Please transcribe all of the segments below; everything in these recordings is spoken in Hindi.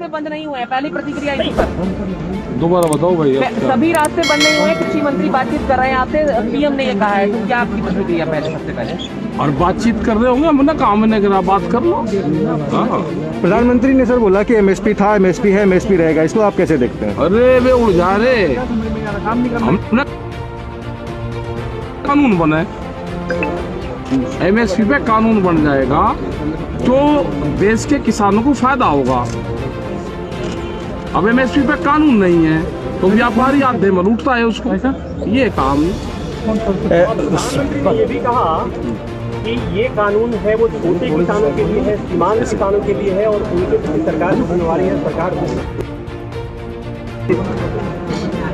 रास्ते बंद नहीं हुए हैं, पहली प्रतिक्रिया इसी पर। दोबारा बताओ भाई। सभी रास्ते बंद नहीं हुए, कृषि मंत्री बातचीत कर रहे हैं आपसे, पीएम ने ये कहा है, तो क्या आपकी प्रतिक्रिया पहले सबसे पहले? और बातचीत कर रहे होंगे, हमने काम नहीं करा, बात कर लो। हाँ, प्रधानमंत्री ने सर बोला कि एमएसपी था, एमएसपी है, एमएसपी रहेगा, इसको आप कैसे देखते हैं? अरे वे उलझा रहे, हमने कानून बने, एमएसपी पे कानून बन जाएगा तो देश के किसानों को फायदा होगा। अब एमएसपी पे कानून नहीं है तो व्यापारी आधे में लूटता है उसको, ये काम। ये भी कहा कि ये कानून है वो छोटे किसानों के लिए है, सीमांत किसानों के लिए है, और उनके सरकार जो जिम्मेवारी है सरकार।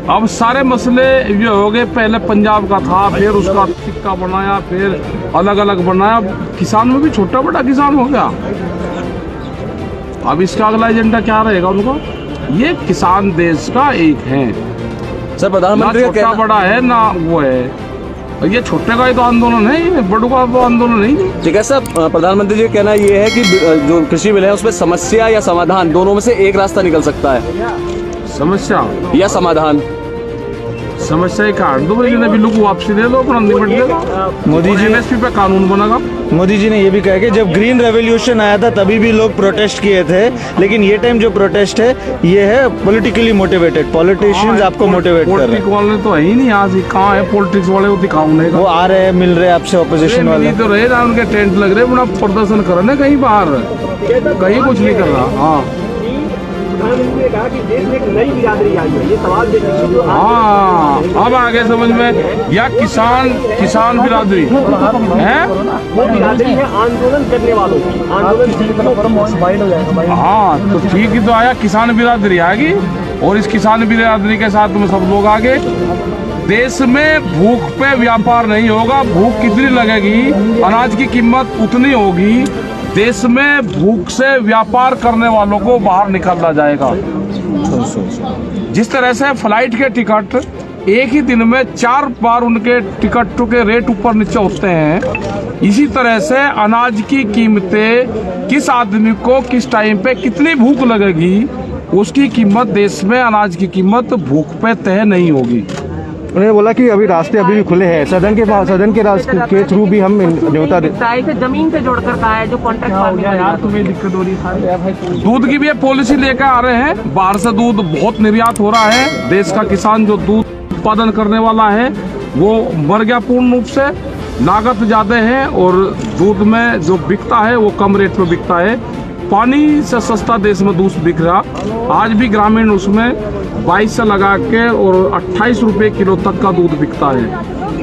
अब सारे मसले ये हो गए, पहले पंजाब का था, फिर उसका सिक्का बनाया, फिर अलग अलग बनाया, किसान में भी छोटा बड़ा किसान हो गया। अब इसका अगला एजेंडा क्या रहेगा उनको? ये किसान देश का एक है सर, प्रधानमंत्री ना छोटा बड़ा है ना वो है, ये छोटे का ही तो आंदोलन है, ये बड़ों का तो आंदोलन नहीं। ठीक है सर, प्रधानमंत्री जी का कहना ये है कि जो कृषि बिल है उसमें समस्या या समाधान दोनों में से एक रास्ता निकल सकता है। समस्या या समाधान? समस्या ही काट दो, बिल्लू को वापसी दे दो, अपना निपट देगा। मोदी जी एमएसपी पे कानून बनेगा। मोदी जी ने ये भी कहा कि जब ग्रीन रेवोल्यूशन आया था तभी भी लोग प्रोटेस्ट किए थे, लेकिन ये टाइम जो प्रोटेस्ट है ये है पॉलिटिकली मोटिवेटेड, पॉलिटिशियंस आपको मोटिवेट कर रहे हैं। पॉलिटिक्स वाले तो है ही नहीं, आज कहाँ है पॉलिटिक्स वाले, वो दिखाओ नहीं, वो आ रहे हैं, मिल रहे हैं आपसे, ऑपोजिशन वाले तो रहे ना, उनके टेंट लग रहे, अपना प्रदर्शन कर रहे कहीं बाहर, कहीं कुछ नहीं कर रहा। हाँ, प्रधानमंत्री ने कहा कि देश में एक नई बिरादरी आई है, ये सवाल देखिए। हाँ, अब आगे समझ में, या किसान बिरादरी है, वो बिरादरी है आंदोलन करने वालों की, आंदोलन। हाँ तो ठीक ही तो आया, किसान बिरादरी आएगी, और इस किसान बिरादरी के साथ में सब लोग आगे। देश में भूख पे व्यापार नहीं होगा, भूख कितनी लगेगी, अनाज की कीमत उतनी होगी, देश में भूख से व्यापार करने वालों को बाहर निकाला जाएगा। जिस तरह से फ्लाइट के टिकट एक ही दिन में 4 बार उनके टिकटों के रेट ऊपर नीचे होते हैं, इसी तरह से अनाज की कीमतें, किस आदमी को किस टाइम पे कितनी भूख लगेगी, उसकी कीमत, देश में अनाज की कीमत भूख पे तय नहीं होगी। उन्होंने बोला कि अभी रास्ते अभी भी खुले हैं, सदन के रास्ते के थ्रू भी हम न्योता से जमीन से जोड़कर कहा है, जो कॉन्ट्रैक्ट फार्मिंग है। यार तुम्हें दिक्कत हो रही है। दूध की भी पॉलिसी लेकर आ रहे हैं, बाहर से दूध बहुत निर्यात हो रहा है, देश का किसान जो दूध उत्पादन करने वाला है वो मर गया पूर्ण रूप से, लागत ज्यादा है और दूध में जो बिकता है वो कम रेट में बिकता है। पानी से सस्ता देश में दूध बिक रहा, आज भी ग्रामीण उसमें 22 से लगा के और 28 रुपए किलो तक का दूध बिकता है,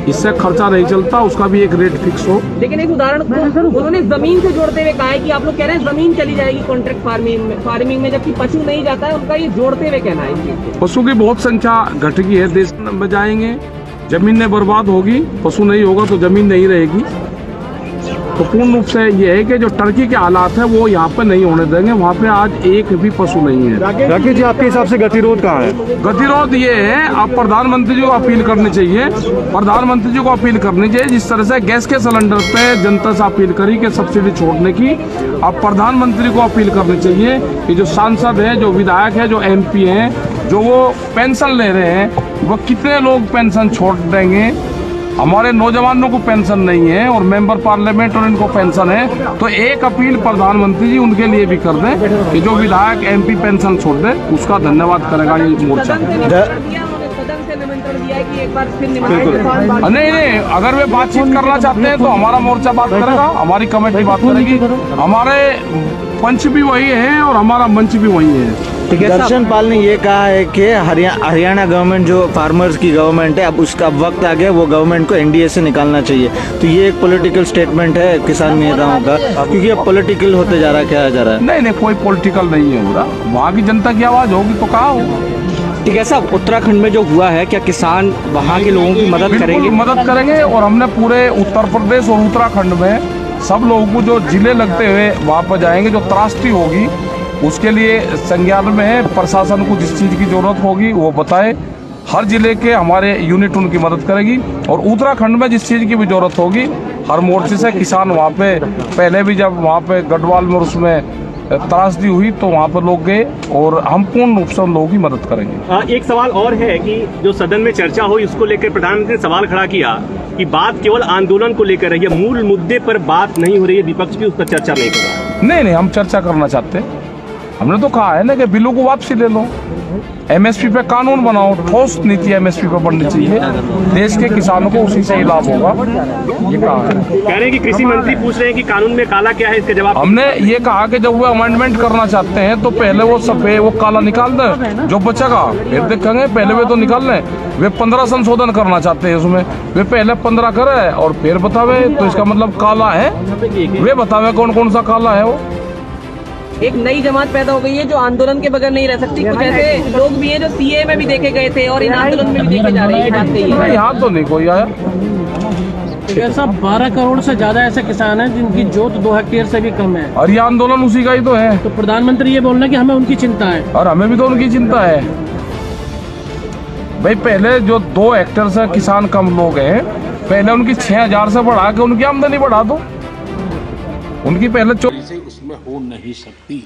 इससे खर्चा नहीं चलता, उसका भी एक रेट फिक्स हो। लेकिन एक उदाहरण उन्होंने जमीन से जोड़ते हुए कहा है कि आप लोग कह रहे हैं जमीन चली जाएगी कॉन्ट्रैक्ट फार्मिंग में, जबकि पशु नहीं जाता है, उनका ये जोड़ते हुए कहना है। पशु की बहुत संख्या घट गई है, देश में जाएंगे, जमीनें बर्बाद होगी, पशु नहीं होगा तो जमीन नहीं रहेगी। तो पूर्ण रूप से ये है कि जो टर्की के हालात है वो यहाँ पे नहीं होने देंगे, वहाँ पे आज एक भी पशु नहीं है। राकेश जी, आपके हिसाब से गतिरोध कहाँ है? गतिरोध ये है, अब प्रधानमंत्री जी को अपील करनी चाहिए, प्रधानमंत्री जी को अपील करनी चाहिए, जिस तरह से गैस के सिलेंडर पे जनता से अपील करी कि सब्सिडी छोड़ने की, अब प्रधानमंत्री को अपील करनी चाहिए कि जो सांसद है, जो विधायक है, जो MP हैं, जो वो पेंशन ले रहे हैं, वो कितने लोग पेंशन छोड़ देंगे। हमारे नौजवानों को पेंशन नहीं है और मेंबर पार्लियामेंट और इनको पेंशन है, तो एक अपील प्रधानमंत्री जी उनके लिए भी कर दें कि जो विधायक MP पेंशन छोड़ दे, उसका धन्यवाद करेगा ये मोर्चा। नहीं, अगर वे बातचीत करना चाहते हैं तो हमारा मोर्चा बात करेगा, हमारी कमेटी बात करेगी, हमारे पंच भी वही है और हमारा मंच भी वही है। दर्शन पाल ने ये कहा है कि हरियाणा गवर्नमेंट जो फार्मर्स की गवर्नमेंट है, अब उसका वक्त आ गया, वो गवर्नमेंट को NDA से निकालना चाहिए। तो ये एक पॉलिटिकल स्टेटमेंट है किसान नेताओं का, क्योंकि अब पॉलिटिकल होते जा रहा है, क्या जा रहा है? नहीं, कोई पॉलिटिकल नहीं है, हो रहा, वहाँ की जनता की आवाज होगी तो कहा होगा। ठीक है साहब, उत्तराखंड में जो हुआ है, क्या किसान वहाँ के लोगों की मदद करेंगे? मदद करेंगे, और हमने पूरे उत्तर प्रदेश और उत्तराखंड में सब लोगों को जो जिले लगते हुए वहाँ पर जाएंगे, जो त्रासदी होगी उसके लिए संज्ञान में है, प्रशासन को जिस चीज़ की जरूरत होगी वो बताए, हर जिले के हमारे यूनिट उनकी मदद करेगी, और उत्तराखंड में जिस चीज़ की भी जरूरत होगी हर मोर्चे से किसान वहाँ पे, पहले भी जब वहाँ पे गढ़वाल में उसमें त्रासदी हुई तो वहाँ पर लोग गए और हम पूर्ण रूप से उन लोगों की मदद करेंगे। एक सवाल और है कि जो सदन में चर्चा हुई उसको लेकर प्रधानमंत्री ने सवाल खड़ा किया कि बात केवल आंदोलन को लेकर है, मूल मुद्दे पर बात नहीं हो रही है, विपक्ष भी उस पर चर्चा नहीं कर रहा है। नहीं, हम चर्चा करना चाहते हैं। हमने तो कहा है ना कि बिलों को वापसी ले लो, एमएसपी पे कानून बनाओ, ठोस नीति एमएसपी पे बननी चाहिए, देश के किसानों को उसी से ही लाभ होगा, ये कहा है। कह रहे हैं कि कृषि मंत्री पूछ रहे हैं कि कानून में काला क्या है, इसका जवाब हमने ये कहा कि जब वो अमेंडमेंट करना चाहते हैं तो पहले वो सफेद वो काला निकाल दें, जो बचेगा फिर देखेंगे। पहले वे तो निकाल लें, वे 15 संशोधन करना चाहते हैं उसमें, वे पहले 15 करे और फिर बतावे, तो इसका मतलब काला है, वे बतावे कौन कौन सा काला है। वो एक नई जमात पैदा हो गई है जो आंदोलन के बगैर नहीं रह सकती। कुछ ऐसे लोग भी हैं जो सीए में भी देखे गए थे और इन आंदोलन में भी देखे जा रहे हैं, ये बात सही है? यहाँ तो नहीं कोई आया। ऐसा 12 करोड़ से ज्यादा ऐसे किसान हैं जिनकी जोत 2 हेक्टेयर से भी कम है, और ये आंदोलन उसी का ही तो है। तो प्रधानमंत्री ये बोल रहे हैं कि हमें उनकी चिंता है, और हमें भी तो उनकी चिंता है भाई। पहले जो 2 हेक्टेयर से किसान कम लोग हैं, पहले उनकी 6000 से बढ़ा के उनकी आमदनी बढ़ा दो। उनकी पहले से उसमें हो नहीं सकती।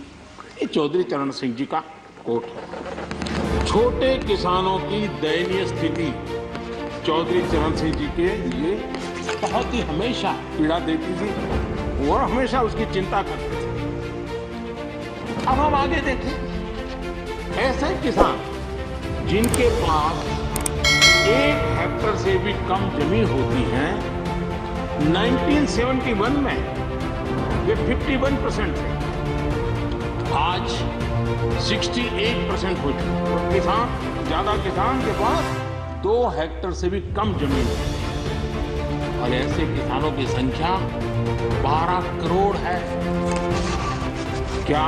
ये चौधरी चरण सिंह जी का कोट है। छोटे किसानों की दयनीय स्थिति चौधरी चरण सिंह जी के लिए बहुत ही हमेशा पीड़ा देती थी और हमेशा उसकी चिंता करते थे। अब हम आगे देखें, ऐसे किसान जिनके पास 1 हेक्टेयर से भी कम जमीन होती है, 1971 में वे 51% थे, आज 68% हो चुके। और ज्यादा किसान के पास 2 हेक्टेयर से भी कम जमीन है और ऐसे किसानों की संख्या 12 करोड़ है। क्या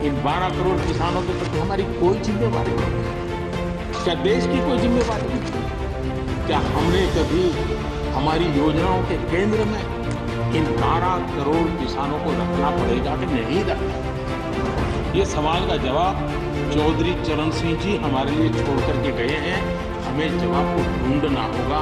इन 12 करोड़ किसानों के प्रति हमारी कोई जिम्मेवारी नहीं? क्या देश की कोई जिम्मेवारी नहीं? क्या हमने कभी हमारी योजनाओं के केंद्र में इन 12 करोड़ किसानों को रखना पड़ेगा कि नहीं रखना? ये सवाल का जवाब चौधरी चरण सिंह जी हमारे लिए छोड़ करके गए हैं, हमें जवाब को ढूंढना होगा।